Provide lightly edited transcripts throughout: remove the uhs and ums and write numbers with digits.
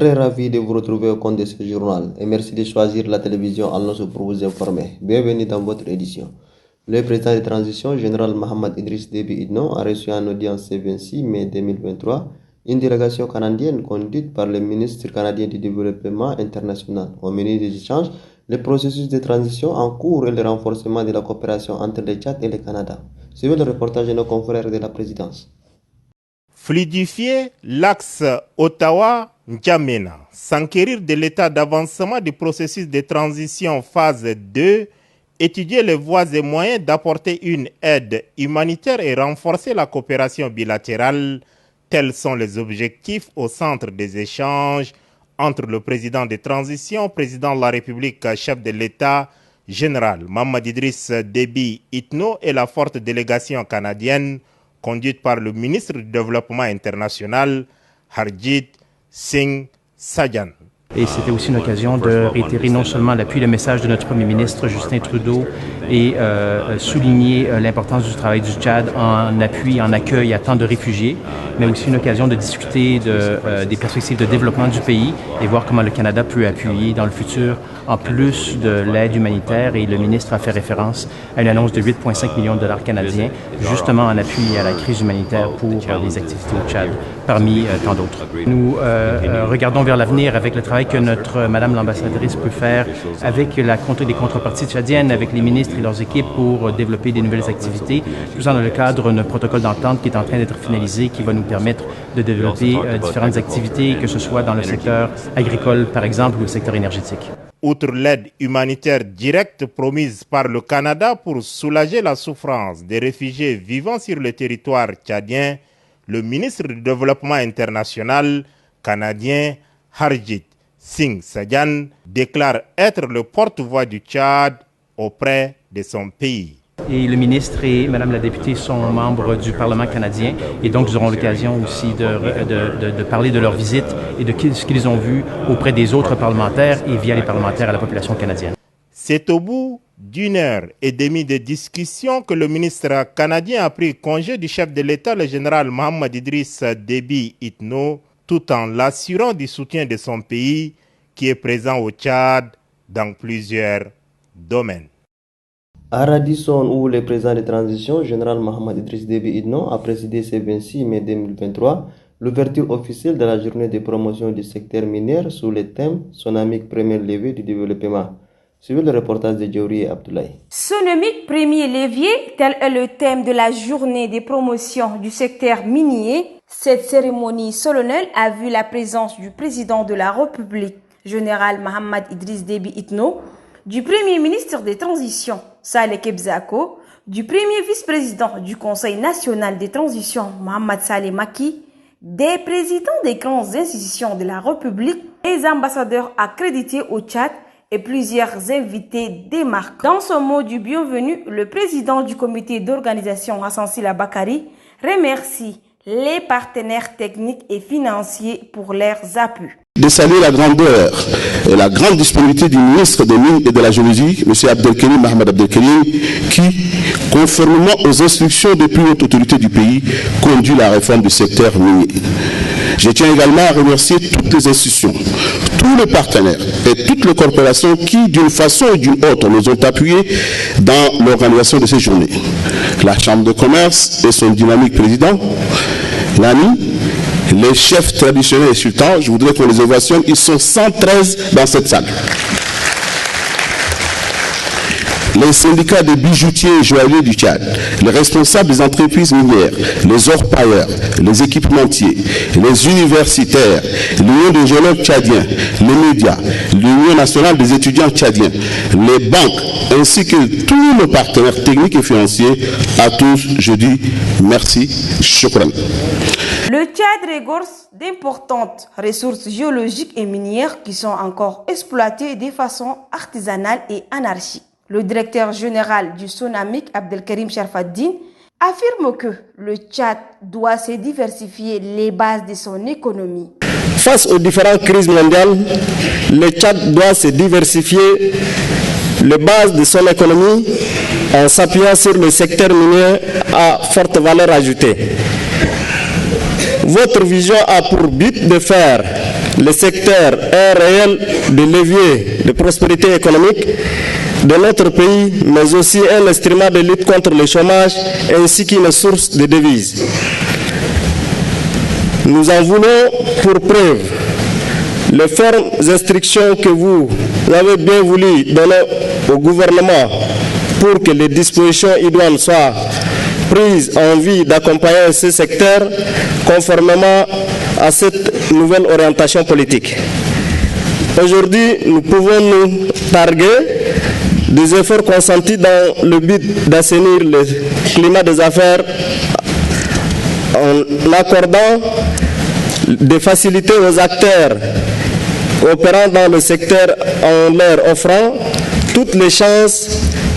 très ravi de vous retrouver au compte de ce journal et merci de choisir la télévision Al-Nosr pour vous informer. Bienvenue dans votre édition. Le président de transition, général Mohamed Idriss Déby Itno, a reçu en audience ce 26 mai 2023 une délégation canadienne conduite par le ministre canadien du Développement international. Au menu des échanges, le processus de transition en cours et le renforcement de la coopération entre le Tchad et le Canada. Suivez le reportage de nos confrères de la présidence. Fluidifier l'axe Ottawa-N'Djamena, s'enquérir de l'état d'avancement du processus de transition phase 2, étudier les voies et moyens d'apporter une aide humanitaire et renforcer la coopération bilatérale, tels sont les objectifs au centre des échanges entre le président de transition, président de la République, chef de l'État, général Mohamed Idriss Déby Itno et la forte délégation canadienne conduite par le ministre du Développement international, Harjit Singh Sajjan. Et c'était aussi une occasion de réitérer non seulement l'appui et le message de notre Premier ministre Justin Trudeau et souligner l'importance du travail du Tchad en appui, en accueil à tant de réfugiés, mais aussi une occasion de discuter des perspectives de développement du pays et voir comment le Canada peut appuyer dans le futur en plus de l'aide humanitaire. Et le ministre a fait référence à une annonce de 8,5 millions de dollars canadiens, justement en appui à la crise humanitaire pour les activités au Tchad, parmi tant d'autres. Nous regardons vers l'avenir avec le travail que notre Madame l'ambassadrice peut faire avec des contreparties tchadiennes, avec les ministres et leurs équipes pour développer des nouvelles activités, tout ça dans le cadre d'un protocole d'entente qui est en train d'être finalisé, qui va nous permettre de développer différentes activités, que ce soit dans le secteur agricole par exemple ou le secteur énergétique. Outre l'aide humanitaire directe promise par le Canada pour soulager la souffrance des réfugiés vivant sur le territoire tchadien, le ministre du Développement international canadien Harjit Singh Sajjan déclare être le porte-voix du Tchad auprès de son pays. Et le ministre et Madame la députée sont membres du Parlement canadien et donc nous aurons l'occasion aussi de parler de leur visite et de ce qu'ils ont vu auprès des autres parlementaires et via les parlementaires à la population canadienne. C'est au bout d'1h30 de discussion que le ministre canadien a pris congé du chef de l'État, le général Mohamed Idriss Déby Itno, tout en l'assurant du soutien de son pays qui est présent au Tchad dans plusieurs domaines. À Radisson, où le président de transition, général Mohamed Idriss Déby Itno, a présidé ce 26 mai 2023 l'ouverture officielle de la journée de promotion du secteur minier sous le thème Sonamique premier levier du développement. Suivez le reportage de Djouri Abdoulaye. Sonamique premier levier, tel est le thème de la journée de promotion du secteur minier. Cette cérémonie solennelle a vu la présence du président de la République, général Mohamed Idriss Déby Itno, du premier ministre des Transitions, Saleh Kebzako, du premier vice-président du Conseil national des transitions, Mohamed Saleh Maki, des présidents des grandes institutions de la République, des ambassadeurs accrédités au Tchad et plusieurs invités démarqués. Dans son mot du bienvenu, le président du comité d'organisation, Hassan Sila Bakari, remercie les partenaires techniques et financiers pour leurs appuis. De saluer la grandeur et la grande disponibilité du ministre des Mines et de la Géologie, M. Abdelkerim Mohamed Abdelkerim, qui, conformément aux instructions des plus hautes autorités du pays, conduit la réforme du secteur minier. Je tiens également à remercier toutes les institutions, tous les partenaires et toutes les corporations qui, d'une façon ou d'une autre, nous ont appuyés dans l'organisation de ces journées. La Chambre de commerce et son dynamique président, l'ANI, les chefs traditionnels et sultans, je voudrais qu'on les ovationne, ils sont 113 dans cette salle. Les syndicats des bijoutiers et joailliers du Tchad, les responsables des entreprises minières, les orpailleurs, les équipementiers, les universitaires, l'Union des géologues tchadiens, les médias, l'Union nationale des étudiants tchadiens, les banques, ainsi que tous nos partenaires techniques et financiers, à tous, je dis merci, shukran. Le Tchad regorge d'importantes ressources géologiques et minières qui sont encore exploitées de façon artisanale et anarchique. Le directeur général du Sonamique, Abdelkerim Sharfaddin, affirme que le Tchad doit se diversifier les bases de son économie. Face aux différentes crises mondiales, le Tchad doit se diversifier les bases de son économie en s'appuyant sur le secteur minier à forte valeur ajoutée. Votre vision a pour but de faire le secteur est un réel de levier de prospérité économique de notre pays, mais aussi un instrument de lutte contre le chômage ainsi qu'une source de devises. Nous en voulons pour preuve les fermes instructions que vous avez bien voulu donner au gouvernement pour que les dispositions idoines soient prises en vue d'accompagner ce secteur conformément à cette nouvelle orientation politique. Aujourd'hui, nous pouvons nous targuer des efforts consentis dans le but d'assainir le climat des affaires en accordant des facilités aux acteurs opérant dans le secteur en leur offrant toutes les chances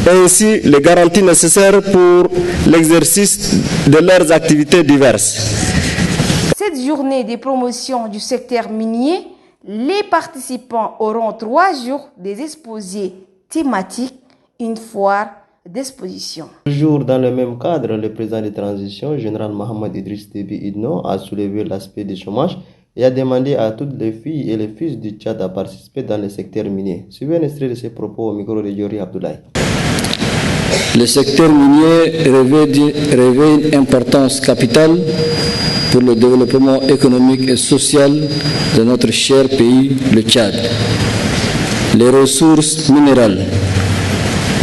et ainsi les garanties nécessaires pour l'exercice de leurs activités diverses. Cette journée de promotion du secteur minier, les participants auront 3 jours des exposés thématiques, une foire d'exposition. Toujours dans le même cadre, le président de transition, général Mohamed Idriss Déby Itno, a soulevé l'aspect du chômage et a demandé à toutes les filles et les fils du Tchad à participer dans le secteur minier. Suivez un extrait de ses propos au micro de Diori Abdoulaye. Le secteur minier revêt une importance capitale pour le développement économique et social de notre cher pays, le Tchad. Les ressources minérales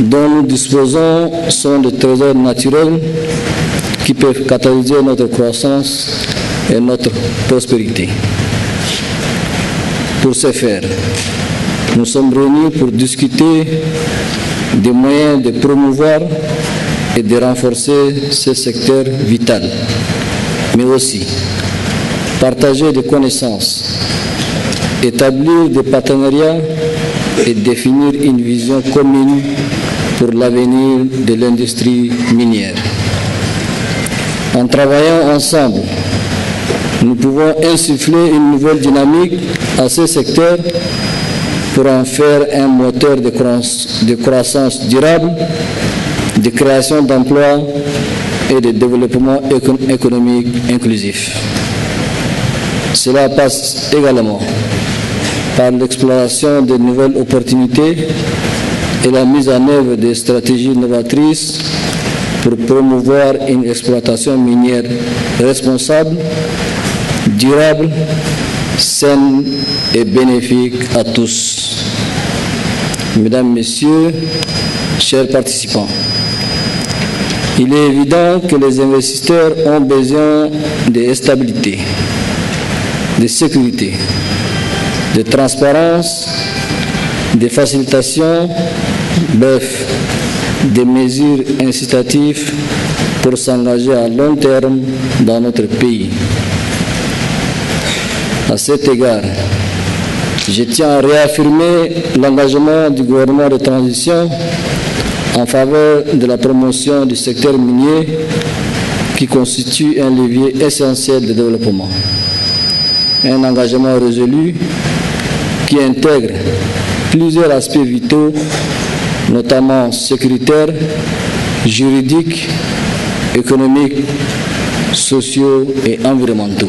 dont nous disposons sont des trésors naturels qui peuvent catalyser notre croissance et notre prospérité. Pour ce faire, nous sommes réunis pour discuter des moyens de promouvoir et de renforcer ce secteur vital, mais aussi partager des connaissances, établir des partenariats et définir une vision commune pour l'avenir de l'industrie minière. En travaillant ensemble, nous pouvons insuffler une nouvelle dynamique à ce secteur pour en faire un moteur de croissance durable, de création d'emplois et de développement économique inclusif. Cela passe également par l'exploration de nouvelles opportunités et la mise en œuvre de stratégies novatrices pour promouvoir une exploitation minière responsable, durable, saine et bénéfique à tous. Mesdames, Messieurs, chers participants, il est évident que les investisseurs ont besoin de stabilité, de sécurité, de transparence, de facilitation, bref, des mesures incitatives pour s'engager à long terme dans notre pays. À cet égard, je tiens à réaffirmer l'engagement du gouvernement de transition en faveur de la promotion du secteur minier qui constitue un levier essentiel de développement. Un engagement résolu qui intègre plusieurs aspects vitaux, notamment sécuritaires, juridiques, économiques, sociaux et environnementaux.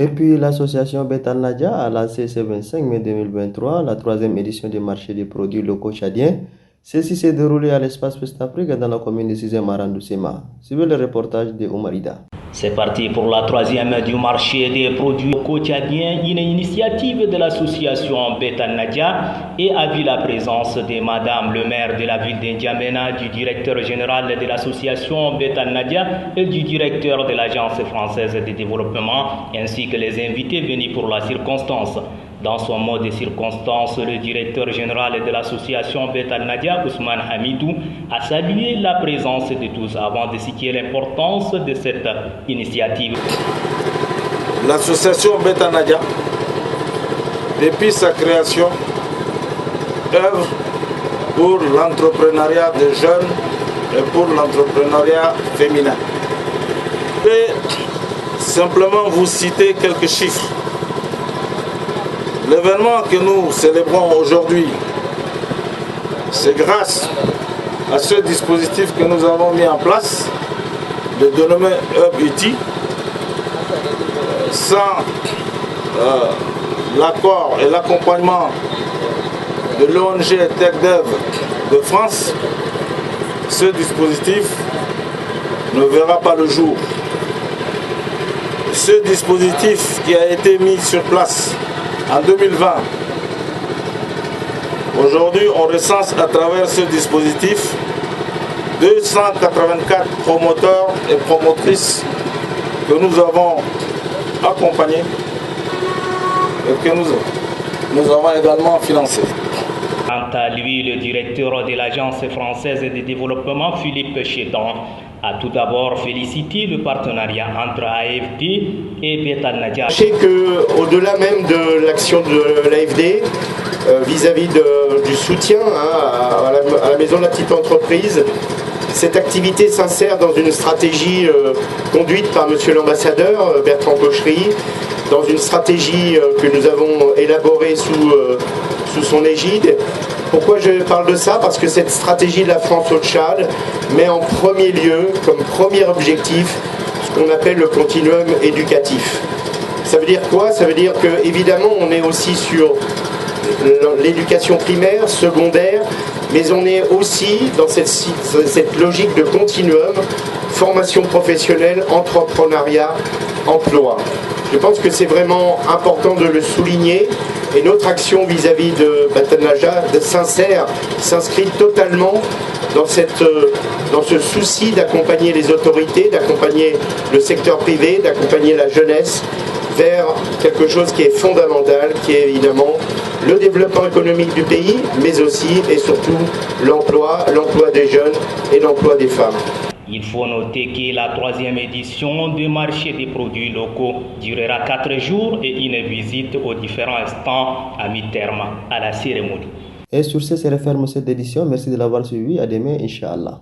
Et puis l'association Betal Nadia a lancé ce 25 mai 2023 la 3e édition du marché des produits locaux tchadiens. Ceci s'est déroulé à l'espace West-Afrique dans la commune de 6e Arrondissement. Suivez le reportage de Oumarida. C'est parti pour la 3e du marché des produits locaux tchadiens, une initiative de l'association Betal Nadia et a vu la présence de Madame le maire de la ville d'Indiamena, du directeur général de l'association Betal Nadia et du directeur de l'Agence française de développement, ainsi que les invités venus pour la circonstance. Dans son mot de circonstance, le directeur général de l'association Betal Nadia, Ousmane Hamidou, a salué la présence de tous avant de citer l'importance de cette initiative. L'association Betal Nadia, depuis sa création, œuvre pour l'entrepreneuriat des jeunes et pour l'entrepreneuriat féminin. Je vais simplement vous citer quelques chiffres. L'événement que nous célébrons aujourd'hui, c'est grâce à ce dispositif que nous avons mis en place, de dénommé Hub UT. Sans l'accord et l'accompagnement de l'ONG TechDev de France, ce dispositif ne verra pas le jour. Ce dispositif qui a été mis sur place en 2020, aujourd'hui on recense à travers ce dispositif 284 promoteurs et promotrices que nous avons accompagnés et que nous avons également financés. Quant à lui, le directeur de l'Agence française de développement, Philippe Chétan, a tout d'abord félicité le partenariat entre AFD et Bet Al-Nadja. Sachez qu'au-delà même de l'action de l'AFD, vis-à-vis du soutien à la maison de la petite entreprise, cette activité s'insère dans une stratégie conduite par monsieur l'ambassadeur Bertrand Cochery, dans une stratégie que nous avons élaborée sous son égide. Pourquoi je parle de ça? Parce que cette stratégie de la France au Tchad met en premier lieu, comme premier objectif, ce qu'on appelle le continuum éducatif. Ça veut dire quoi? Ça veut dire que évidemment on est aussi sur l'éducation primaire, secondaire, mais on est aussi dans cette logique de continuum, formation professionnelle, entrepreneuriat, emploi. Je pense que c'est vraiment important de le souligner et notre action vis-à-vis de Bet Al-Nadja s'inscrit totalement dans ce souci d'accompagner les autorités, d'accompagner le secteur privé, d'accompagner la jeunesse vers quelque chose qui est fondamental, qui est évidemment le développement économique du pays, mais aussi et surtout l'emploi des jeunes et l'emploi des femmes. Il faut noter que la 3e édition du marché des produits locaux durera 4 jours et une visite aux différents stands à mi-terme à la cérémonie. Et sur ce, c'est referme cette édition. Merci de l'avoir suivi. À demain, Inch'Allah.